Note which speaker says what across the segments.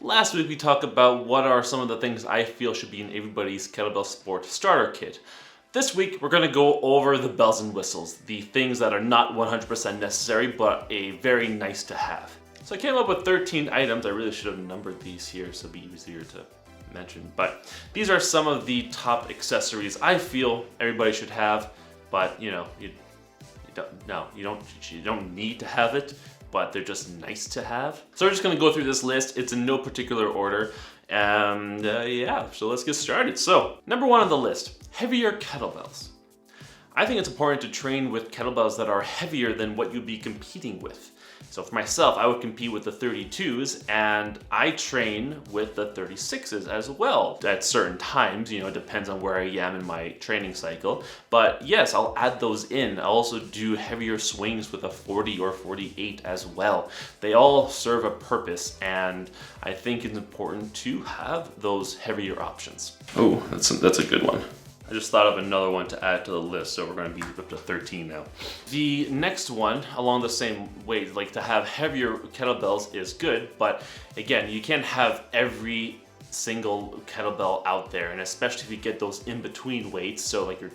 Speaker 1: Last week we talked about what are some of the things I feel should be in everybody's kettlebell sport starter kit. This week we're going to go over the bells and whistles, the things that are not 100% necessary but a very nice to have. So I came up with 13 items. I really should have numbered these here so it'd be easier to mention, but these are some of the top accessories I feel everybody should have, but you don't need to have it, but they're just nice to have. So we're just gonna go through this list. It's in no particular order, and yeah, so let's get started. So number one on the list, heavier kettlebells. I think it's important to train with kettlebells that are heavier than what you'd be competing with. So for myself, I would compete with the 32s, and I train with the 36s as well at certain times. It depends on where I am in my training cycle. But yes, I'll add those in. I'll also do heavier swings with a 40 or 48 as well. They all serve a purpose, and I think it's important to have those heavier options. Oh, that's a good one. I just thought of another one to add to the list, so we're going to be up to 13 now. The next one, along the same way, like to have heavier kettlebells is good, but again, you can't have every single kettlebell out there, and especially if you get those in-between weights, so like your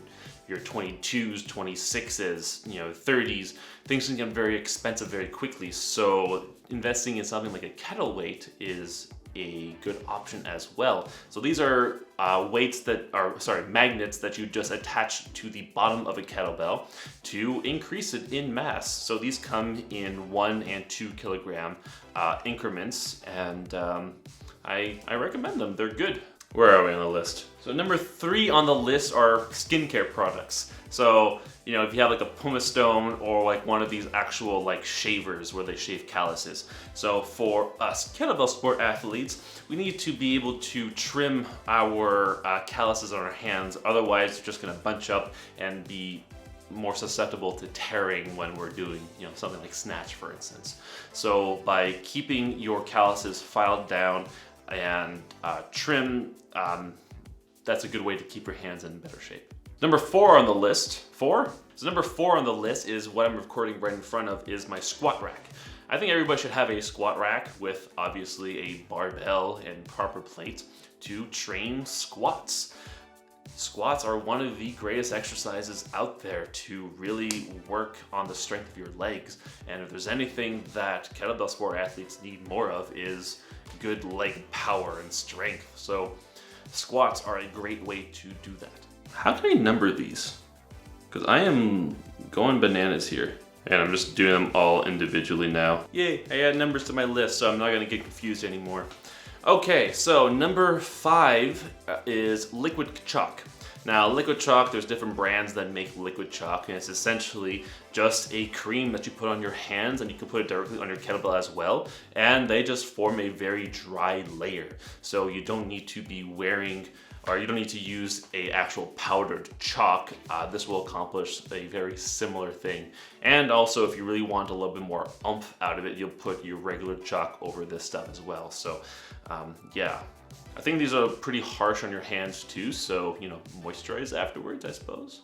Speaker 1: 22s, 26s, 30s, things can get very expensive very quickly, so investing in something like a kettle weight is a good option as well. So these are magnets that you just attach to the bottom of a kettlebell to increase it in mass. So these come in 1 and 2 kilogram increments, and I recommend them. They're good. Where are we on the list? So number 3 on the list are skincare products. So, if you have like a Pumice Stone or like one of these actual like shavers where they shave calluses. So for us kettlebell sport athletes, we need to be able to trim our calluses on our hands. Otherwise, they're just gonna bunch up and be more susceptible to tearing when we're doing, something like snatch, for instance. So by keeping your calluses filed down and trim, that's a good way to keep your hands in better shape. Number 4 on the list, number 4 on the list is what I'm recording right in front of, is my squat rack. I think everybody should have a squat rack with obviously a barbell and proper plates to train squats. Squats are one of the greatest exercises out there to really work on the strength of your legs. And if there's anything that kettlebell sport athletes need more of, is good leg power and strength. So squats are a great way to do that. How can I number these? Because I am going bananas here. And I'm just doing them all individually now. Yay, I add numbers to my list, so I'm not gonna get confused anymore. Okay, so number 5 is liquid chalk. Now, liquid chalk, there's different brands that make liquid chalk, and it's essentially just a cream that you put on your hands, and you can put it directly on your kettlebell as well, and they just form a very dry layer. So you don't need to be wearing, or you don't need to use a actual powdered chalk. This will accomplish a very similar thing. And also, if you really want a little bit more oomph out of it, you'll put your regular chalk over this stuff as well. So yeah, I think these are pretty harsh on your hands too, so moisturize afterwards, I suppose.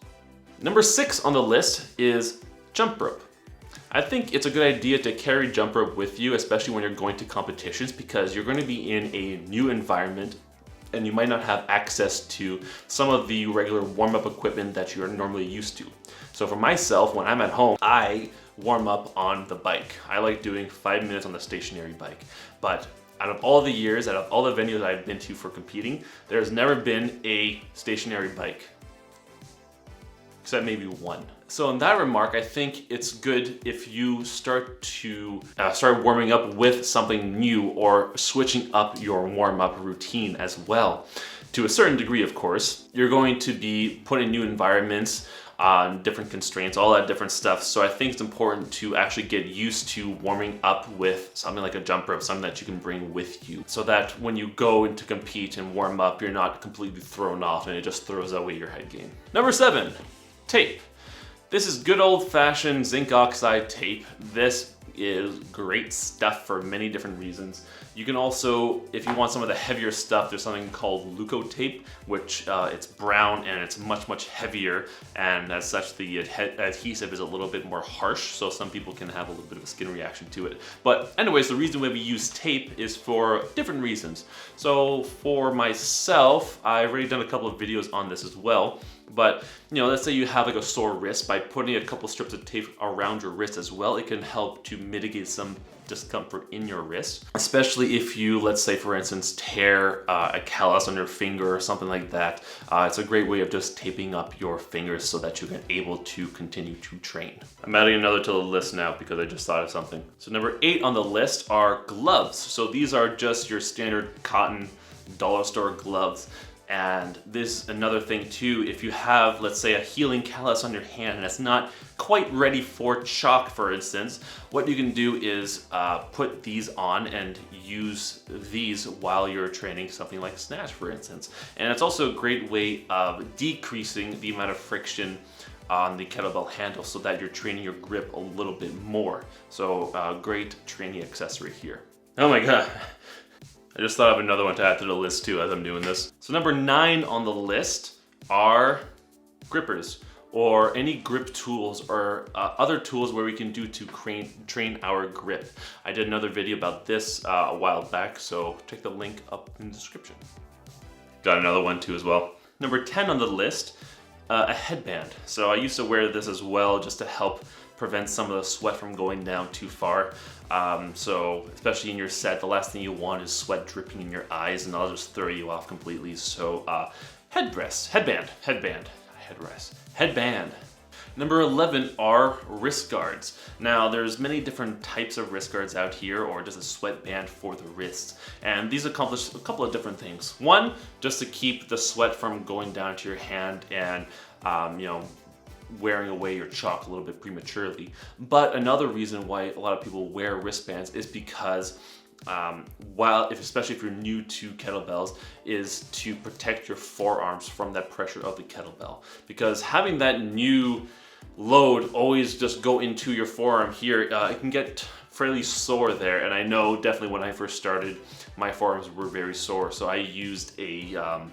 Speaker 1: Number 6 on the list is jump rope. I think it's a good idea to carry jump rope with you, especially when you're going to competitions, because you're going to be in a new environment and you might not have access to some of the regular warm-up equipment that you're normally used to. So for myself, when I'm at home, I warm up on the bike. I like doing 5 minutes on the stationary bike. But out of all the years, out of all the venues I've been to for competing, there's never been a stationary bike, except maybe one. So in that remark, I think it's good if you start warming up with something new, or switching up your warm-up routine as well. To a certain degree, of course, you're going to be put in new environments, different constraints, all that different stuff. So I think it's important to actually get used to warming up with something like a jump rope, something that you can bring with you, so that when you go in to compete and warm up, you're not completely thrown off and it just throws away your head game. Number 7, tape. This is good old-fashioned zinc oxide tape. This is great stuff for many different reasons. You can also, if you want some of the heavier stuff, there's something called Leukotape, which it's brown and it's much heavier, and as such the adhesive is a little bit more harsh, so some people can have a little bit of a skin reaction to it. But anyways, the reason why we use tape is for different reasons. So for myself, I've already done a couple of videos on this as well. But let's say you have like a sore wrist, by putting a couple strips of tape around your wrist as well, it can help to mitigate some discomfort in your wrist, especially if you, let's say for instance, tear a callus on your finger or something like that. It's a great way of just taping up your fingers so that you're able to continue to train. I'm adding another to the list now because I just thought of something. So number 8 on the list are gloves. So these are just your standard cotton dollar store gloves. And this another thing too, if you have, let's say, a healing callus on your hand and it's not quite ready for chalk, for instance, what you can do is put these on and use these while you're training something like snatch, for instance. And it's also a great way of decreasing the amount of friction on the kettlebell handle so that you're training your grip a little bit more. So great training accessory here. Oh my God. I just thought of another one to add to the list too as I'm doing this. So number 9 on the list are grippers, or any grip tools or other tools where we can do to train our grip. I did another video about this a while back, so check the link up in the description. Got another one too as well. Number 10 on the list, a headband. So I used to wear this as well just to help prevent some of the sweat from going down too far. So especially in your set, the last thing you want is sweat dripping in your eyes and that'll just throw you off completely. So headband. Number 11 are wrist guards. Now there's many different types of wrist guards out here, or just a sweatband for the wrists. And these accomplish a couple of different things. One, just to keep the sweat from going down to your hand and wearing away your chalk a little bit prematurely. But another reason why a lot of people wear wristbands is because especially if you're new to kettlebells, is to protect your forearms from that pressure of the kettlebell. Because having that new load always just go into your forearm here, it can get fairly sore there. And I know definitely when I first started, my forearms were very sore. So I used a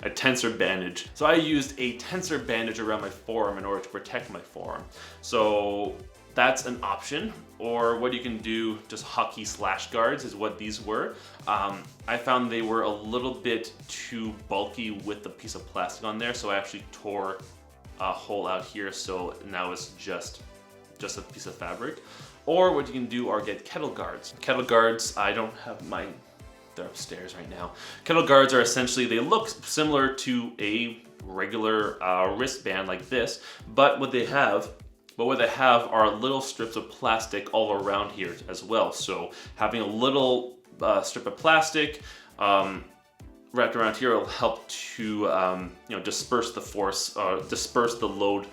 Speaker 1: tensor bandage. So I used a tensor bandage around my forearm in order to protect my forearm. So that's an option. Or what you can do, just hockey slash guards is what these were. I found they were a little bit too bulky with the piece of plastic on there, so I actually tore a hole out here, so now it's just a piece of fabric. Or what you can do are get kettle guards. Kettle guards, I don't have mine. They're upstairs right now. Kettle guards are essentially, they look similar to a regular wristband like this, but what they have are little strips of plastic all around here as well. So having a little strip of plastic wrapped around here will help to disperse the force, disperse the load,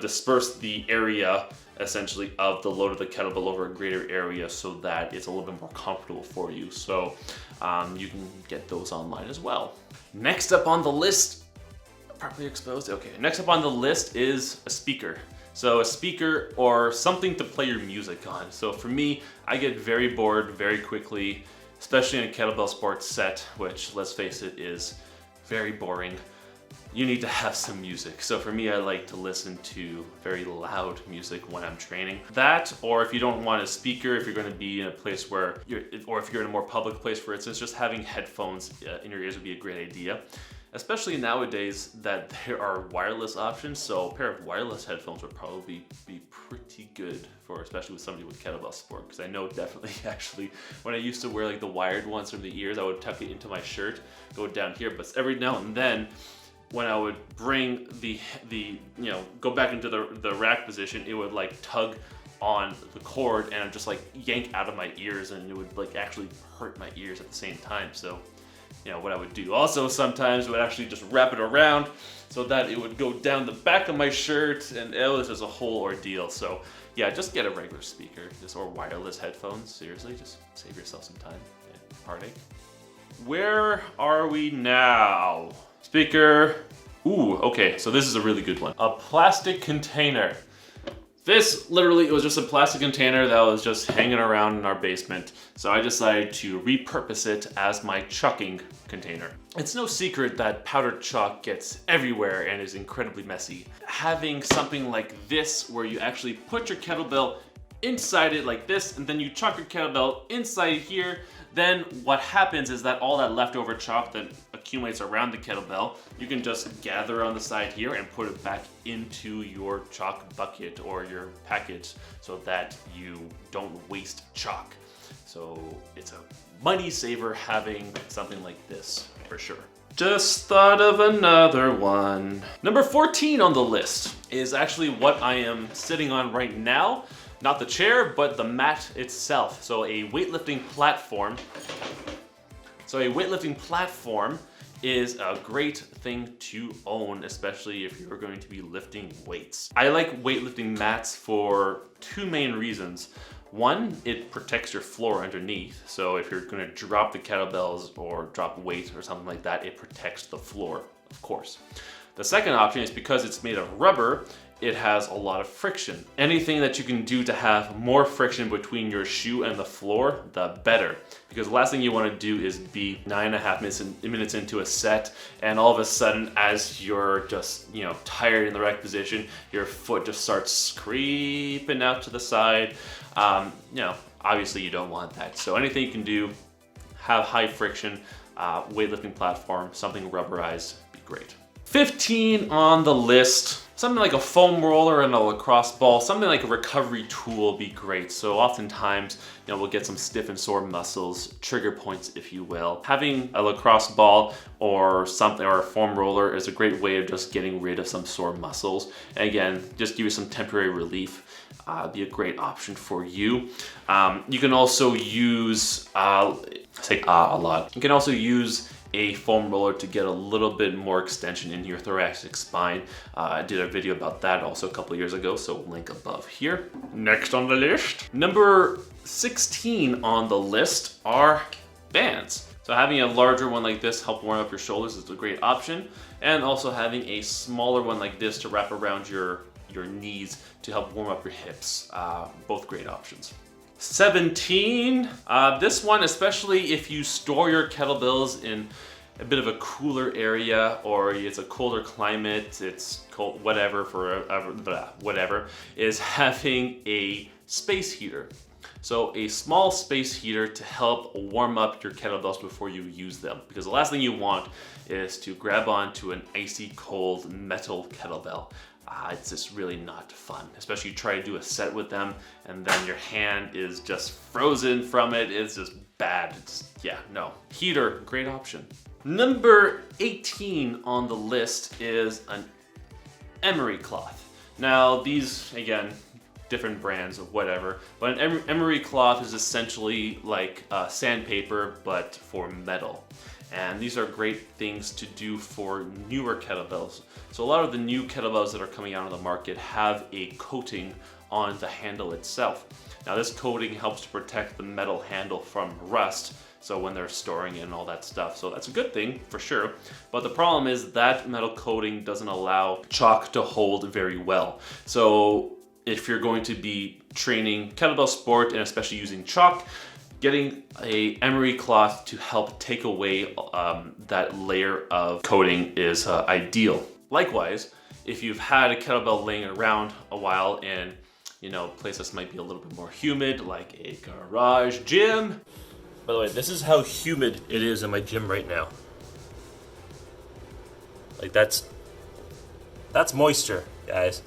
Speaker 1: disperse the area essentially of the load of the kettlebell over a greater area so that it's a little bit more comfortable for you. So you can get those online as well. Next up on the list, properly exposed? Okay, next up on the list is a speaker. So a speaker or something to play your music on. So for me, I get very bored very quickly, especially in a kettlebell sports set, which, let's face it, is very boring. You need to have some music. So for me, I like to listen to very loud music when I'm training. That, or if you don't want a speaker, if you're going to be in a place where or if you're in a more public place, for instance, just having headphones in your ears would be a great idea. Especially nowadays that there are wireless options, so a pair of wireless headphones would probably be pretty good for, especially with somebody with kettlebell sport. Because I know definitely, actually, when I used to wear like the wired ones from the ears, I would tuck it into my shirt, go down here. But every now and then, when I would bring go back into the rack position, it would like tug on the cord and just like yank out of my ears, and it would like actually hurt my ears at the same time. So what I would do also sometimes would actually just wrap it around so that it would go down the back of my shirt, and it was just a whole ordeal. So yeah, just get a regular speaker, or wireless headphones. Seriously, just save yourself some time and heartache. Where are we now? Speaker. Ooh, okay, so this is a really good one. A plastic container. This literally was just a plastic container that was just hanging around in our basement. So I decided to repurpose it as my chucking container. It's no secret that powdered chalk gets everywhere and is incredibly messy. Having something like this where you actually put your kettlebell inside it like this, and then you chuck your kettlebell inside here, then what happens is that all that leftover chalk that accumulates around the kettlebell, you can just gather on the side here and put it back into your chalk bucket or your packet so that you don't waste chalk. So it's a money saver having something like this, for sure. Just thought of another one. Number 14 on the list is actually what I am sitting on right now. Not the chair, but the mat itself. So a weightlifting platform. So a weightlifting platform is a great thing to own, especially if you're going to be lifting weights. I like weightlifting mats for two main reasons. One, it protects your floor underneath. So if you're gonna drop the kettlebells or drop weights or something like that, it protects the floor, of course. The second option is because it's made of rubber, it has a lot of friction. Anything that you can do to have more friction between your shoe and the floor, the better. Because the last thing you want to do is be 9.5 minutes into a set, and all of a sudden, as you're just, tired in the right position, your foot just starts creeping out to the side. Obviously you don't want that. So anything you can do, have high friction, weightlifting platform, something rubberized, be great. 15 on the list, something like a foam roller and a lacrosse ball, something like a recovery tool would be great. So oftentimes, we'll get some stiff and sore muscles, trigger points, if you will. Having a lacrosse ball or something, or a foam roller is a great way of just getting rid of some sore muscles. And again, just give you some temporary relief. Be a great option for you. You can also use, a lot. You can also use a foam roller to get a little bit more extension in your thoracic spine. I did a video about that also a couple years ago, so link above here. Next on the list, number 16 on the list are bands. So having a larger one like this help warm up your shoulders is a great option, and also having a smaller one like this to wrap around your knees to help warm up your hips. Both great options. 17, this one, especially if you store your kettlebells in a bit of a cooler area, or it's a colder climate, it's cold, whatever, is having a space heater. So a small space heater to help warm up your kettlebells before you use them. Because the last thing you want is to grab onto an icy cold metal kettlebell. It's just really not fun, especially you try to do a set with them and then your hand is just frozen from it. It's just bad. No. Heater, great option. Number 18 on the list is an Emery Cloth. Now these, again, different brands or whatever, but an Emery Cloth is essentially like sandpaper, but for metal. And these are great things to do for newer kettlebells. So a lot of the new kettlebells that are coming out on the market have a coating on the handle itself. Now this coating helps to protect the metal handle from rust, so when they're storing it and all that stuff. So that's a good thing for sure. But the problem is that metal coating doesn't allow chalk to hold very well. So if you're going to be training kettlebell sport and especially using chalk, getting a Emery Cloth to help take away that layer of coating is ideal. Likewise, if you've had a kettlebell laying around a while in places might be a little bit more humid, like a garage gym. By the way, this is how humid it is in my gym right now. Like that's moisture, guys.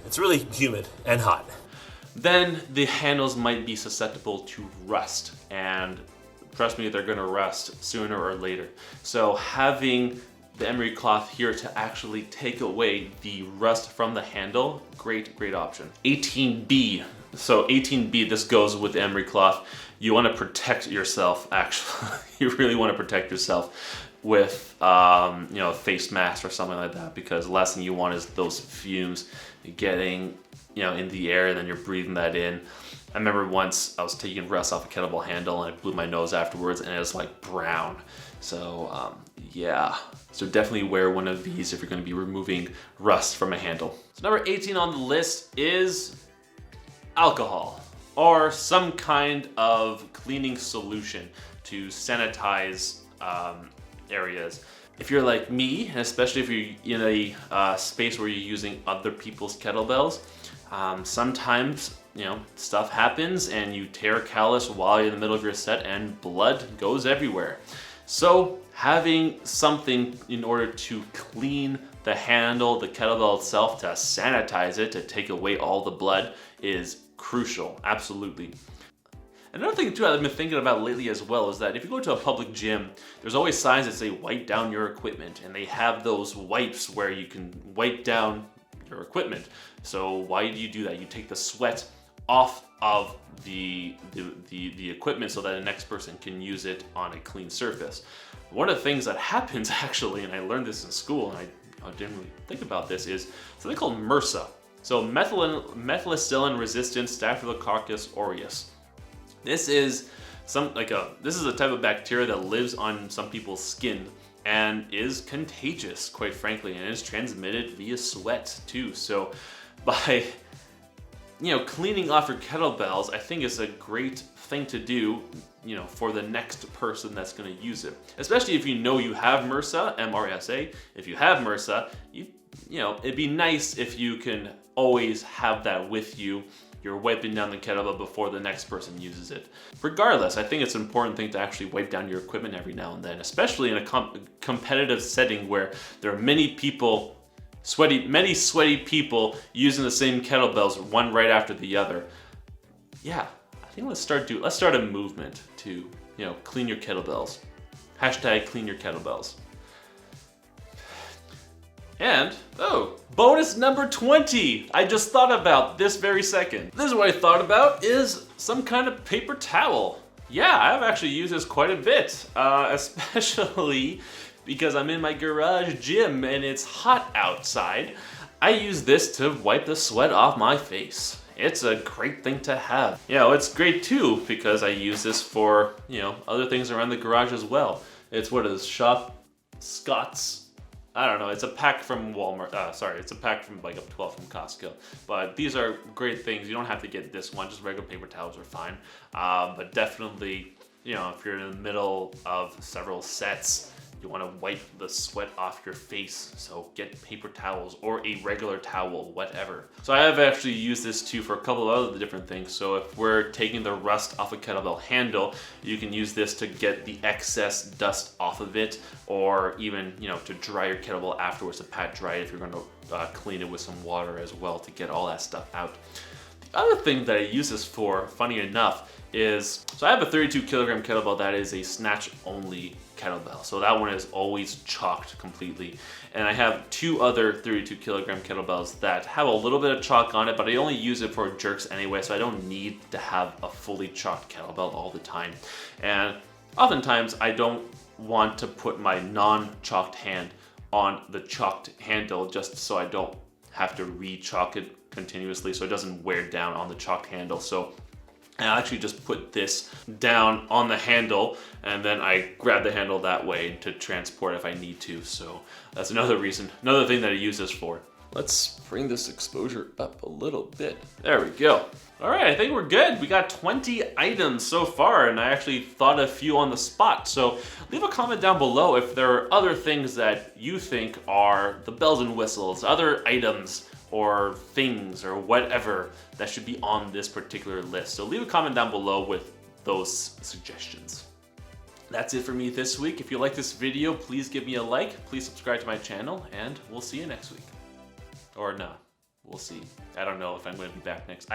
Speaker 1: It's really humid and hot. Then the handles might be susceptible to rust, and trust me, they're gonna rust sooner or later. So having the Emery Cloth here to actually take away the rust from the handle, great option. 18B, so 18B, this goes with the Emery Cloth. You wanna protect yourself, actually. You really wanna protect yourself with a face mask or something like that, because the last thing you want is those fumes getting in the air and then you're breathing that in. I remember once I was taking rust off a kettlebell handle and I blew my nose afterwards and it was like brown. So yeah, so definitely wear one of these if you're gonna be removing rust from a handle. So number 18 on the list is alcohol or some kind of cleaning solution to sanitize areas. If you're like me, and especially if you're in a space where you're using other people's kettlebells, sometimes stuff happens and you tear a callus while you're in the middle of your set and blood goes everywhere. So having something in order to clean the handle, the kettlebell itself, to sanitize it, to take away all the blood is crucial, absolutely. Another thing too I've been thinking about lately as well is that if you go to a public gym, there's always signs that say wipe down your equipment, and they have those wipes where you can wipe down your equipment. So why do you do that? You take the sweat off of the equipment so that the next person can use it on a clean surface. One of the things that happens actually, and I learned this in school and I didn't really think about this, is something called MRSA. So methicillin resistant Staphylococcus aureus. This is this is a type of bacteria that lives on some people's skin and is contagious, quite frankly, and is transmitted via sweat too. So by cleaning off your kettlebells, I think is a great thing to do, for the next person that's going to use it. Especially if you have MRSA, M-R-S-A. If you have MRSA, it'd be nice if you can always have that with you. You're wiping down the kettlebell before the next person uses it. Regardless, I think it's an important thing to actually wipe down your equipment every now and then, especially in a competitive setting where there are many sweaty people using the same kettlebells, one right after the other. Yeah, I think let's start a movement to clean your kettlebells. Hashtag clean your kettlebells. And, bonus number 20, I just thought about this very second. This is what I thought about, is some kind of paper towel. Yeah, I've actually used this quite a bit, especially because I'm in my garage gym and it's hot outside. I use this to wipe the sweat off my face. It's a great thing to have. It's great too because I use this for, other things around the garage as well. It's Scott's. I don't know, it's a pack from Walmart. It's a pack from like a 12 from Costco. But these are great things. You don't have to get this one, just regular paper towels are fine. But definitely, if you're in the middle of several sets, you want to wipe the sweat off your face. So get paper towels or a regular towel, whatever. So I have actually used this too for a couple of other different things. So if we're taking the rust off a kettlebell handle, you can use this to get the excess dust off of it, or even, to dry your kettlebell afterwards, to pat dry it if you're going to clean it with some water as well to get all that stuff out. The other thing that I use this for, funny enough, is, so I have a 32 kilogram kettlebell that is a snatch only kettlebell. So that one is always chalked completely. And I have two other 32 kilogram kettlebells that have a little bit of chalk on it, but I only use it for jerks anyway, so I don't need to have a fully chalked kettlebell all the time. And oftentimes I don't want to put my non-chalked hand on the chalked handle just so I don't have to re-chalk it continuously so it doesn't wear down on the chalked handle. So I actually just put this down on the handle and then I grab the handle that way to transport if I need to. So that's another thing that I use this for. Let's bring this exposure up a little bit. There we go. All right, I think we're good. We got 20 items so far, and I actually thought a few on the spot. So leave a comment down below if there are other things that you think are the bells and whistles, other items or things or whatever that should be on this particular list. So leave a comment down below with those suggestions. That's it for me this week. If you like this video, please give me a like, please subscribe to my channel, and we'll see you next week. Or no, we'll see. I don't know if I'm going to be back next.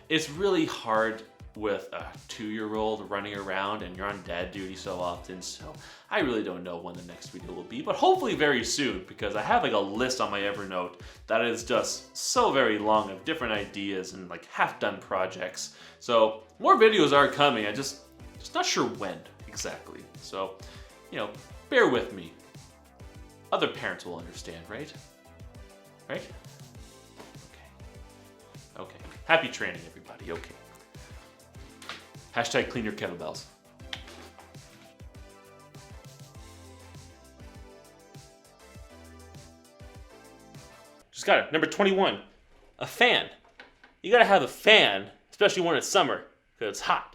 Speaker 1: It's really hard with a 2-year-old running around and you're on dad duty so often, so I really don't know when the next video will be, but hopefully very soon, because I have like a list on my Evernote that is just so very long of different ideas and like half-done projects. So more videos are coming. I'm just not sure when exactly. So, bear with me. Other parents will understand, right? Right? Okay. Happy training, everybody. Okay. Hashtag clean your kettlebells. Just got it. Number 21, a fan. You gotta have a fan, especially when it's summer, because it's hot.